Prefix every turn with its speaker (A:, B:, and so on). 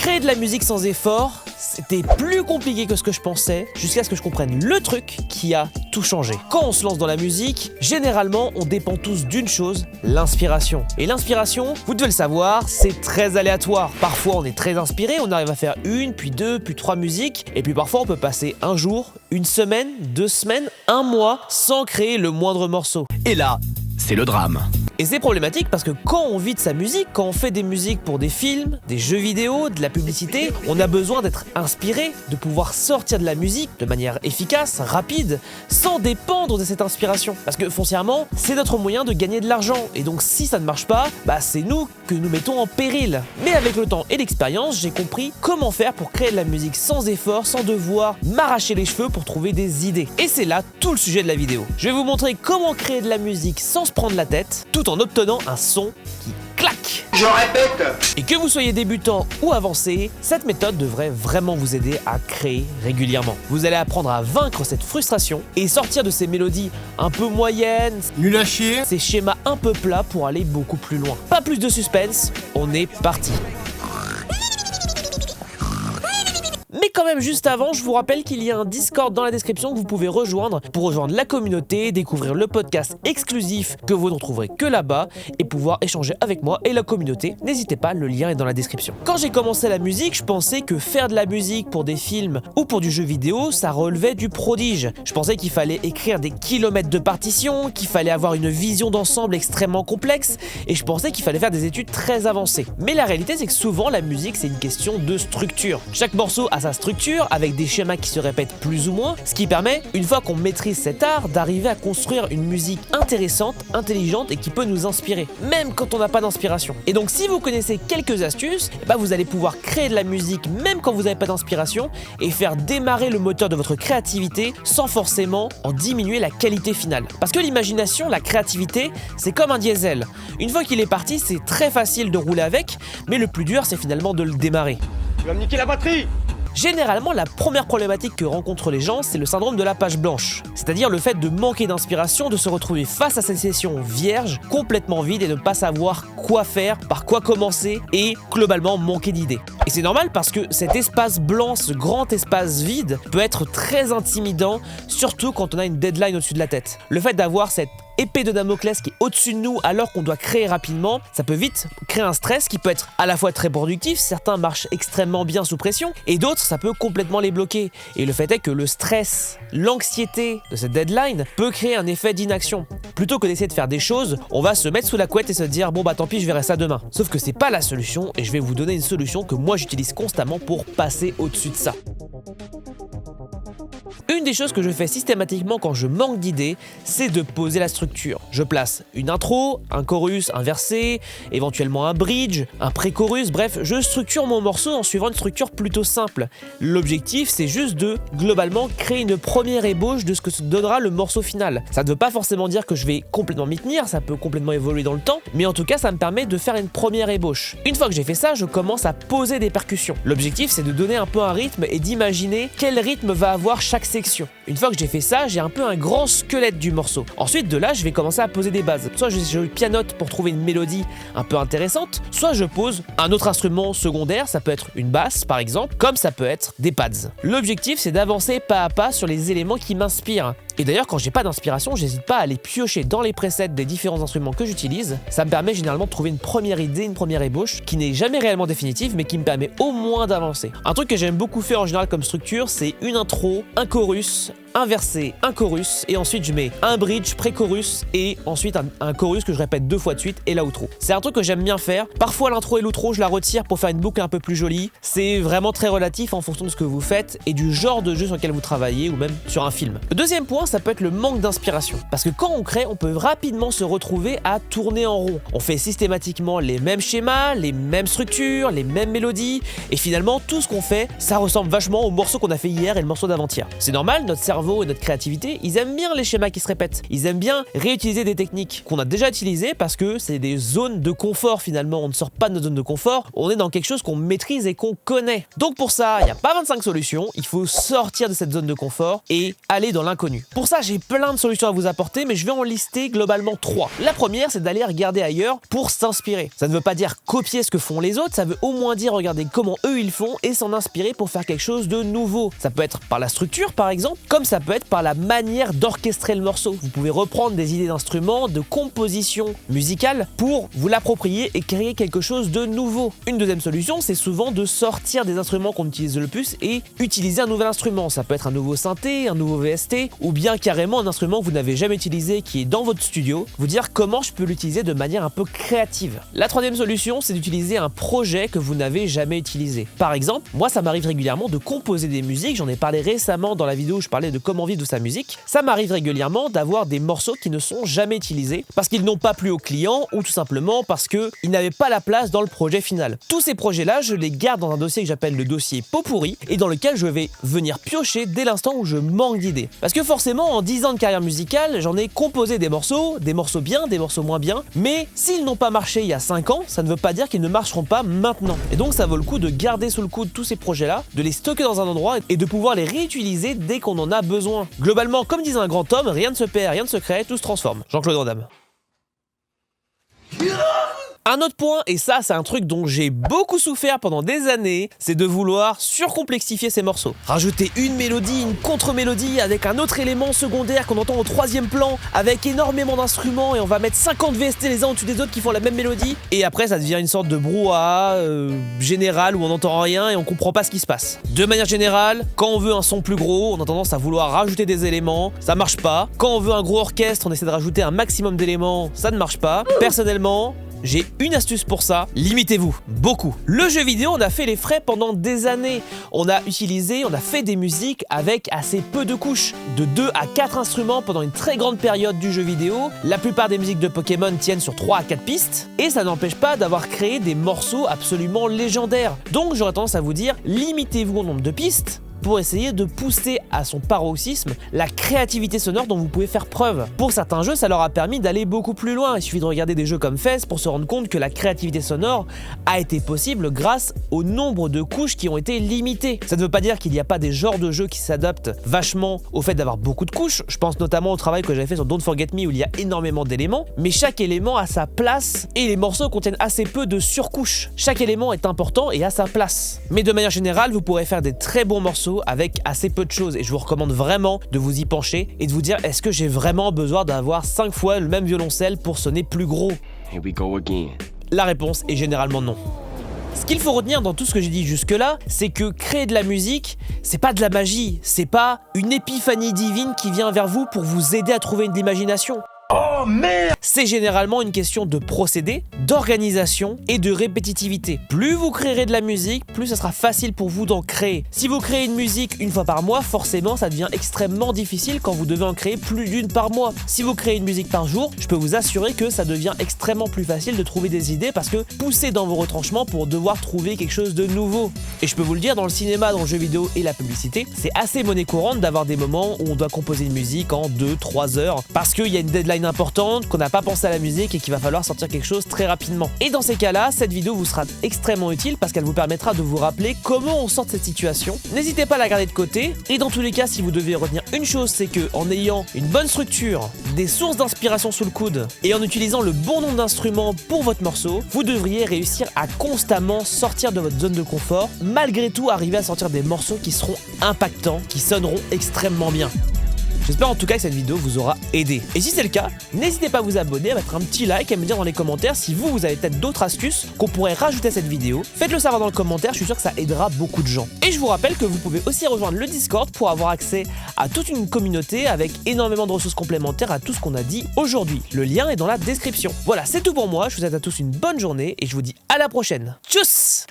A: Créer de la musique sans effort, c'était plus compliqué que ce que je pensais, jusqu'à ce que je comprenne le truc qui a tout changé. Quand on se lance dans la musique, généralement, on dépend tous d'une chose, l'inspiration. Et l'inspiration, vous devez le savoir, c'est très aléatoire. Parfois, on est très inspiré, on arrive à faire une, puis deux, puis trois musiques, et puis parfois, on peut passer un jour, une semaine, 2 semaines, un mois, sans créer le moindre morceau.
B: Et là, c'est le drame.
A: Et c'est problématique parce que quand on vit de sa musique, quand on fait des musiques pour des films, des jeux vidéo, de la publicité, on a besoin d'être inspiré, de pouvoir sortir de la musique de manière efficace, rapide, sans dépendre de cette inspiration. Parce que foncièrement, c'est notre moyen de gagner de l'argent. Et donc si ça ne marche pas, c'est nous que nous mettons en péril. Mais avec le temps et l'expérience, j'ai compris comment faire pour créer de la musique sans effort, sans devoir m'arracher les cheveux pour trouver des idées. Et c'est là tout le sujet de la vidéo. Je vais vous montrer comment créer de la musique sans se prendre la tête, tout en obtenant un son qui claque.
C: Je répète.
A: Et que vous soyez débutant ou avancé, cette méthode devrait vraiment vous aider à créer régulièrement. Vous allez apprendre à vaincre cette frustration et sortir de ces mélodies un peu moyennes,
D: nul à chier,
A: ces schémas un peu plats pour aller beaucoup plus loin. Pas plus de suspense, on est parti. Mais quand même, juste avant, je vous rappelle qu'il y a un Discord dans la description que vous pouvez rejoindre pour rejoindre la communauté, découvrir le podcast exclusif que vous ne retrouverez que là-bas et pouvoir échanger avec moi et la communauté. N'hésitez pas, le lien est dans la description. Quand j'ai commencé la musique, je pensais que faire de la musique pour des films ou pour du jeu vidéo, ça relevait du prodige. Je pensais qu'il fallait écrire des kilomètres de partitions, qu'il fallait avoir une vision d'ensemble extrêmement complexe et je pensais qu'il fallait faire des études très avancées. Mais la réalité, c'est que souvent, la musique, c'est une question de structure. Chaque morceau a sa structure avec des schémas qui se répètent plus ou moins, ce qui permet, une fois qu'on maîtrise cet art, d'arriver à construire une musique intéressante, intelligente et qui peut nous inspirer, même quand on n'a pas d'inspiration. Et donc si vous connaissez quelques astuces, vous allez pouvoir créer de la musique même quand vous n'avez pas d'inspiration et faire démarrer le moteur de votre créativité sans forcément en diminuer la qualité finale. Parce que l'imagination, la créativité, c'est comme un diesel. Une fois qu'il est parti, c'est très facile de rouler avec, mais le plus dur, c'est finalement de le démarrer.
C: Tu vas me niquer la batterie.
A: Généralement, la première problématique que rencontrent les gens, c'est le syndrome de la page blanche. C'est-à-dire le fait de manquer d'inspiration, de se retrouver face à cette session vierge, complètement vide et de ne pas savoir quoi faire, par quoi commencer et globalement manquer d'idées. Et c'est normal parce que cet espace blanc, ce grand espace vide, peut être très intimidant, surtout quand on a une deadline au-dessus de la tête. Le fait d'avoir cette épée de Damoclès qui est au-dessus de nous alors qu'on doit créer rapidement, ça peut vite créer un stress qui peut être à la fois très productif, certains marchent extrêmement bien sous pression, et d'autres ça peut complètement les bloquer. Et le fait est que le stress, l'anxiété de cette deadline peut créer un effet d'inaction. Plutôt que d'essayer de faire des choses, on va se mettre sous la couette et se dire bon tant pis, je verrai ça demain. Sauf que c'est pas la solution et je vais vous donner une solution que moi j'utilise constamment pour passer au-dessus de ça. Une des choses que je fais systématiquement quand je manque d'idées, c'est de poser la structure. Je place une intro, un chorus, un verset, éventuellement un bridge, un pré-chorus, bref, je structure mon morceau en suivant une structure plutôt simple. L'objectif, c'est juste de, globalement, créer une première ébauche de ce que se donnera le morceau final. Ça ne veut pas forcément dire que je vais complètement m'y tenir, ça peut complètement évoluer dans le temps, mais en tout cas, ça me permet de faire une première ébauche. Une fois que j'ai fait ça, je commence à poser des percussions. L'objectif, c'est de donner un peu un rythme et d'imaginer quel rythme va avoir chaque section. Une fois que j'ai fait ça, j'ai un peu un grand squelette du morceau. Ensuite de là, je vais commencer à poser des bases. Soit je pianote pour trouver une mélodie un peu intéressante, soit je pose un autre instrument secondaire, ça peut être une basse par exemple, comme ça peut être des pads. L'objectif, c'est d'avancer pas à pas sur les éléments qui m'inspirent. Et d'ailleurs, quand j'ai pas d'inspiration, j'hésite pas à aller piocher dans les presets des différents instruments que j'utilise. Ça me permet généralement de trouver une première idée, une première ébauche, qui n'est jamais réellement définitive, mais qui me permet au moins d'avancer. Un truc que j'aime beaucoup faire en général comme structure, c'est une intro, un chorus, un verset, un chorus, et ensuite je mets un bridge, pré-chorus, et ensuite un chorus que je répète 2 fois de suite, et l'outro. C'est un truc que j'aime bien faire. Parfois l'intro et l'outro, je la retire pour faire une boucle un peu plus jolie. C'est vraiment très relatif en fonction de ce que vous faites et du genre de jeu sur lequel vous travaillez, ou même sur un film. Le deuxième point, ça peut être le manque d'inspiration. Parce que quand on crée, on peut rapidement se retrouver à tourner en rond. On fait systématiquement les mêmes schémas, les mêmes structures, les mêmes mélodies, et finalement tout ce qu'on fait, ça ressemble vachement au morceau qu'on a fait hier et le morceau d'avant-hier. C'est normal, notre cerveau cerveau et notre créativité, ils aiment bien les schémas qui se répètent. Ils aiment bien réutiliser des techniques qu'on a déjà utilisées parce que c'est des zones de confort finalement. On ne sort pas de notre zone de confort, on est dans quelque chose qu'on maîtrise et qu'on connaît. Donc pour ça, il n'y a pas 25 solutions, il faut sortir de cette zone de confort et aller dans l'inconnu. Pour ça, j'ai plein de solutions à vous apporter, mais je vais en lister globalement 3. La première, c'est d'aller regarder ailleurs pour s'inspirer. Ça ne veut pas dire copier ce que font les autres, ça veut au moins dire regarder comment eux ils font et s'en inspirer pour faire quelque chose de nouveau. Ça peut être par la structure par exemple, comme ça peut être par la manière d'orchestrer le morceau. Vous pouvez reprendre des idées d'instruments, de composition musicale pour vous l'approprier et créer quelque chose de nouveau. Une deuxième solution, c'est souvent de sortir des instruments qu'on utilise le plus et utiliser un nouvel instrument. Ça peut être un nouveau synthé, un nouveau VST ou bien carrément un instrument que vous n'avez jamais utilisé qui est dans votre studio. Vous dire comment je peux l'utiliser de manière un peu créative. La troisième solution, c'est d'utiliser un projet que vous n'avez jamais utilisé. Par exemple, moi ça m'arrive régulièrement de composer des musiques, j'en ai parlé récemment dans la vidéo où je parlais de comment vivre de sa musique. Ça m'arrive régulièrement d'avoir des morceaux qui ne sont jamais utilisés parce qu'ils n'ont pas plu au client ou tout simplement parce qu'ils n'avaient pas la place dans le projet final. Tous ces projets-là, je les garde dans un dossier que j'appelle le dossier pot pourri et dans lequel je vais venir piocher dès l'instant où je manque d'idées. Parce que forcément, en 10 ans de carrière musicale, j'en ai composé des morceaux bien, des morceaux moins bien, mais s'ils n'ont pas marché il y a 5 ans, ça ne veut pas dire qu'ils ne marcheront pas maintenant. Et donc ça vaut le coup de garder sous le coude tous ces projets-là, de les stocker dans un endroit et de pouvoir les réutiliser dès qu'on en a besoin. Globalement, comme disait un grand homme, rien ne se perd, rien ne se crée, tout se transforme. Jean-Claude Van Damme. Un autre point, et ça c'est un truc dont j'ai beaucoup souffert pendant des années, c'est de vouloir surcomplexifier ces morceaux. Rajouter une mélodie, une contre-mélodie avec un autre élément secondaire qu'on entend au troisième plan, avec énormément d'instruments et on va mettre 50 VST les uns au-dessus des autres qui font la même mélodie. Et après ça devient une sorte de brouhaha général où on n'entend rien et on comprend pas ce qui se passe. De manière générale, quand on veut un son plus gros, on a tendance à vouloir rajouter des éléments, ça marche pas. Quand on veut un gros orchestre, on essaie de rajouter un maximum d'éléments, ça ne marche pas. Personnellement, j'ai une astuce pour ça, limitez-vous, beaucoup. Le jeu vidéo, on a fait les frais pendant des années. On a fait des musiques avec assez peu de couches, de 2 à 4 instruments pendant une très grande période du jeu vidéo. La plupart des musiques de Pokémon tiennent sur 3 à 4 pistes, et ça n'empêche pas d'avoir créé des morceaux absolument légendaires. Donc j'aurais tendance à vous dire, limitez-vous au nombre de pistes, pour essayer de pousser à son paroxysme la créativité sonore dont vous pouvez faire preuve. Pour certains jeux, ça leur a permis d'aller beaucoup plus loin. Il suffit de regarder des jeux comme Fez pour se rendre compte que la créativité sonore a été possible grâce au nombre de couches qui ont été limitées. Ça ne veut pas dire qu'il n'y a pas des genres de jeux qui s'adaptent vachement au fait d'avoir beaucoup de couches. Je pense notamment au travail que j'avais fait sur Don't Forget Me où il y a énormément d'éléments, mais chaque élément a sa place et les morceaux contiennent assez peu de surcouches. Chaque élément est important et a sa place. Mais de manière générale, vous pourrez faire des très bons morceaux avec assez peu de choses et je vous recommande vraiment de vous y pencher et de vous dire est-ce que j'ai vraiment besoin d'avoir 5 fois le même violoncelle pour sonner plus gros?
B: Here we go again.
A: La réponse est généralement non. Ce qu'il faut retenir dans tout ce que j'ai dit jusque-là, c'est que créer de la musique, c'est pas de la magie, c'est pas une épiphanie divine qui vient vers vous pour vous aider à trouver de l'imagination.
C: Oh merde!
A: C'est généralement une question de procédé, d'organisation et de répétitivité. Plus vous créerez de la musique, plus ça sera facile pour vous d'en créer. Si vous créez une musique une fois par mois, forcément ça devient extrêmement difficile quand vous devez en créer plus d'une par mois. Si vous créez une musique par jour, je peux vous assurer que ça devient extrêmement plus facile de trouver des idées parce que poussez dans vos retranchements pour devoir trouver quelque chose de nouveau. Et je peux vous le dire, dans le cinéma, dans le jeu vidéo et la publicité, c'est assez monnaie courante d'avoir des moments où on doit composer une musique en 2-3 heures parce qu'il y a une deadline importante, qu'on n'a pas pensé à la musique et qu'il va falloir sortir quelque chose très rapidement. Et dans ces cas-là, cette vidéo vous sera extrêmement utile parce qu'elle vous permettra de vous rappeler comment on sort de cette situation. N'hésitez pas à la garder de côté et dans tous les cas, si vous devez retenir une chose, c'est que en ayant une bonne structure, des sources d'inspiration sous le coude et en utilisant le bon nombre d'instruments pour votre morceau, vous devriez réussir à constamment sortir de votre zone de confort, malgré tout arriver à sortir des morceaux qui seront impactants, qui sonneront extrêmement bien. J'espère en tout cas que cette vidéo vous aura aidé. Et si c'est le cas, n'hésitez pas à vous abonner, à mettre un petit like et à me dire dans les commentaires si vous avez peut-être d'autres astuces qu'on pourrait rajouter à cette vidéo. Faites-le savoir dans le commentaire, je suis sûr que ça aidera beaucoup de gens. Et je vous rappelle que vous pouvez aussi rejoindre le Discord pour avoir accès à toute une communauté avec énormément de ressources complémentaires à tout ce qu'on a dit aujourd'hui. Le lien est dans la description. Voilà, c'est tout pour moi, je vous souhaite à tous une bonne journée et je vous dis à la prochaine. Tchuss!